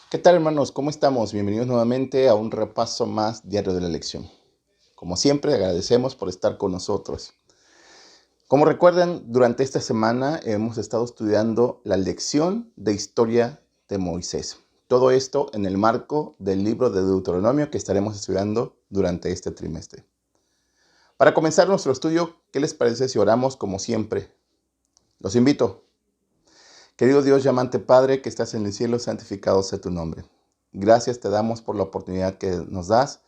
¿Qué tal, hermanos? ¿Cómo estamos? Bienvenidos nuevamente a un repaso más diario de la lección. Como siempre, agradecemos por estar con nosotros. Como recuerdan, durante esta semana hemos estado estudiando la lección de historia de Moisés. Todo esto en el marco del libro de Deuteronomio que estaremos estudiando durante este trimestre. Para comenzar nuestro estudio, ¿qué les parece si oramos como siempre? Los invito. Querido Dios y amante Padre que estás en el cielo, santificado sea tu nombre. Gracias te damos por la oportunidad que nos das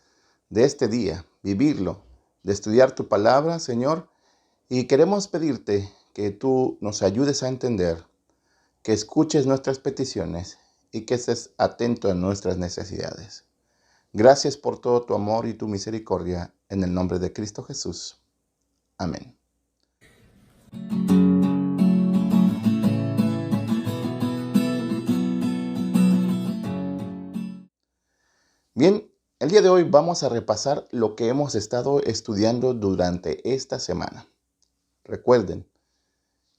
de este día, vivirlo, de estudiar tu palabra, Señor, y queremos pedirte que tú nos ayudes a entender, que escuches nuestras peticiones y que estés atento a nuestras necesidades. Gracias por todo tu amor y tu misericordia, en el nombre de Cristo Jesús. Amén. Bien, el día de hoy vamos a repasar lo que hemos estado estudiando durante esta semana. Recuerden,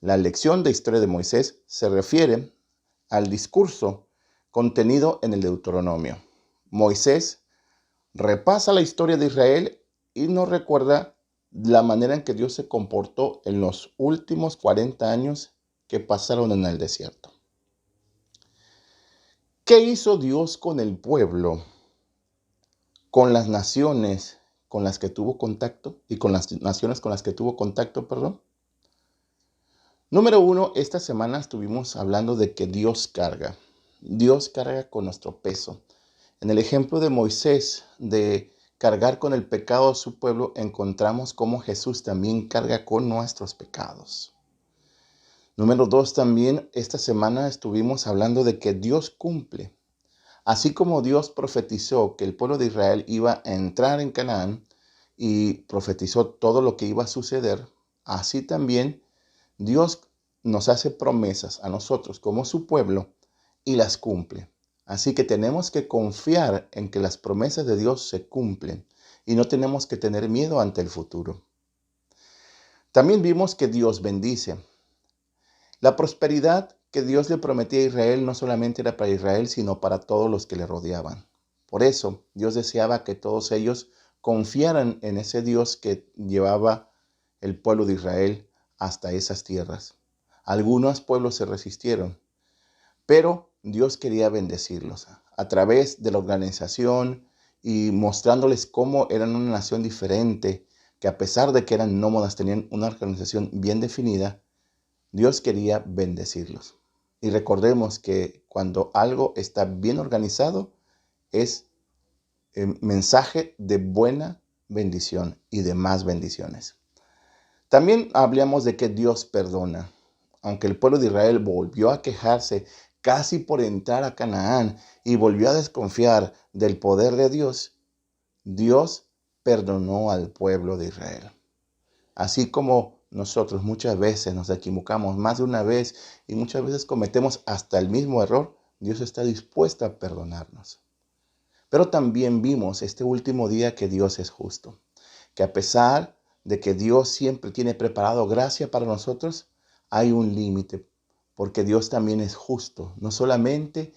la lección de historia de Moisés se refiere al discurso contenido en el Deuteronomio. Moisés repasa la historia de Israel y nos recuerda la manera en que Dios se comportó en los últimos 40 años que pasaron en el desierto. ¿Qué hizo Dios con el pueblo, con las naciones con las que tuvo contacto y con las naciones con las que tuvo contacto, perdón? Número uno, esta semana estuvimos hablando de que Dios carga. Dios carga con nuestro peso. En el ejemplo de Moisés de cargar con el pecado de su pueblo, encontramos cómo Jesús también carga con nuestros pecados. Número dos, también esta semana estuvimos hablando de que Dios cumple. Así como Dios profetizó que el pueblo de Israel iba a entrar en Canaán y profetizó todo lo que iba a suceder, así también Dios nos hace promesas a nosotros como su pueblo y las cumple. Así que tenemos que confiar en que las promesas de Dios se cumplen y no tenemos que tener miedo ante el futuro. También vimos que Dios bendice. La prosperidad que Dios le prometía a Israel no solamente era para Israel, sino para todos los que le rodeaban. Por eso Dios deseaba que todos ellos confiaran en ese Dios que llevaba el pueblo de Israel hasta esas tierras. Algunos pueblos se resistieron, pero Dios quería bendecirlos a través de la organización y mostrándoles cómo eran una nación diferente, que a pesar de que eran nómadas tenían una organización bien definida. Dios quería bendecirlos. Y recordemos que cuando algo está bien organizado, es mensaje de buena bendición y de más bendiciones. También hablamos de que Dios perdona. Aunque el pueblo de Israel volvió a quejarse casi por entrar a Canaán y volvió a desconfiar del poder de Dios, Dios perdonó al pueblo de Israel. Así como nosotros muchas veces nos equivocamos más de una vez y muchas veces cometemos hasta el mismo error, Dios está dispuesto a perdonarnos. Pero también vimos este último día que Dios es justo, que a pesar de que Dios siempre tiene preparado gracia para nosotros, hay un límite, porque Dios también es justo, no solamente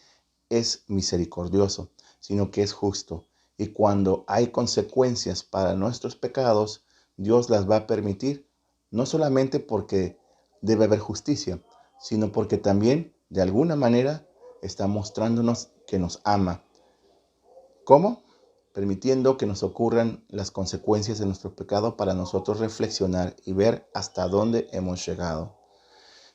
es misericordioso, sino que es justo. Y cuando hay consecuencias para nuestros pecados, Dios las va a permitir, no solamente porque debe haber justicia, sino porque también, de alguna manera, está mostrándonos que nos ama. ¿Cómo? Permitiendo que nos ocurran las consecuencias de nuestro pecado para nosotros reflexionar y ver hasta dónde hemos llegado.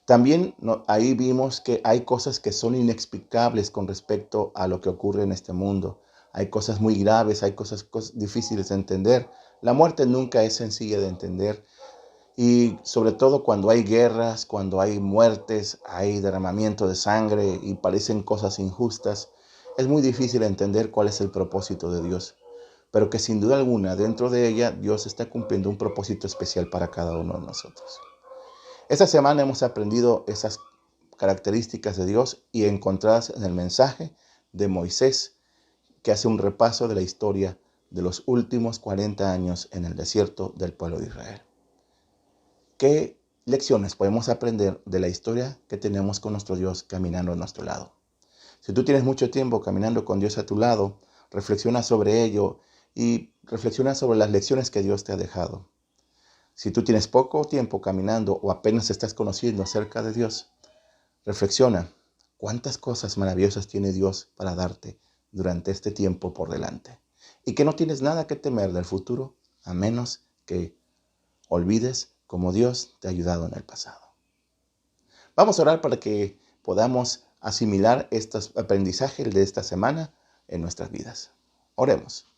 También ahí vimos que hay cosas que son inexplicables con respecto a lo que ocurre en este mundo. Hay cosas muy graves, hay cosas difíciles de entender. La muerte nunca es sencilla de entender. Y sobre todo cuando hay guerras, cuando hay muertes, hay derramamiento de sangre y parecen cosas injustas, es muy difícil entender cuál es el propósito de Dios. Pero que sin duda alguna, dentro de ella, Dios está cumpliendo un propósito especial para cada uno de nosotros. Esta semana hemos aprendido esas características de Dios y encontradas en el mensaje de Moisés, que hace un repaso de la historia de los últimos 40 años en el desierto del pueblo de Israel. ¿Qué lecciones podemos aprender de la historia que tenemos con nuestro Dios caminando a nuestro lado? Si tú tienes mucho tiempo caminando con Dios a tu lado, reflexiona sobre ello y reflexiona sobre las lecciones que Dios te ha dejado. Si tú tienes poco tiempo caminando o apenas estás conociendo acerca de Dios, reflexiona cuántas cosas maravillosas tiene Dios para darte durante este tiempo por delante. Y que no tienes nada que temer del futuro, a menos que olvides cómo Dios te ha ayudado en el pasado. Vamos a orar para que podamos asimilar estos aprendizajes de esta semana en nuestras vidas. Oremos.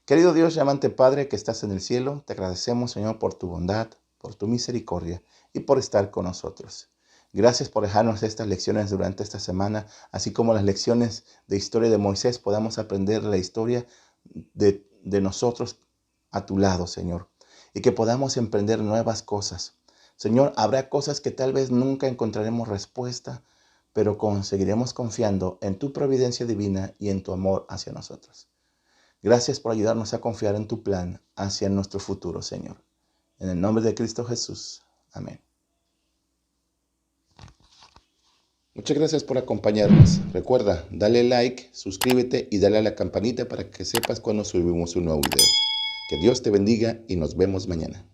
Querido Dios y amante Padre que estás en el cielo, te agradecemos, Señor, por tu bondad, por tu misericordia y por estar con nosotros. Gracias por dejarnos estas lecciones durante esta semana, así como las lecciones de historia de Moisés, podamos aprender la historia de nosotros a tu lado, Señor, y que podamos emprender nuevas cosas. Señor, habrá cosas que tal vez nunca encontraremos respuesta, pero seguiremos confiando en tu providencia divina y en tu amor hacia nosotros. Gracias por ayudarnos a confiar en tu plan hacia nuestro futuro, Señor. En el nombre de Cristo Jesús. Amén. Muchas gracias por acompañarnos. Recuerda, dale like, suscríbete y dale a la campanita para que sepas cuando subimos un nuevo video. Que Dios te bendiga y nos vemos mañana.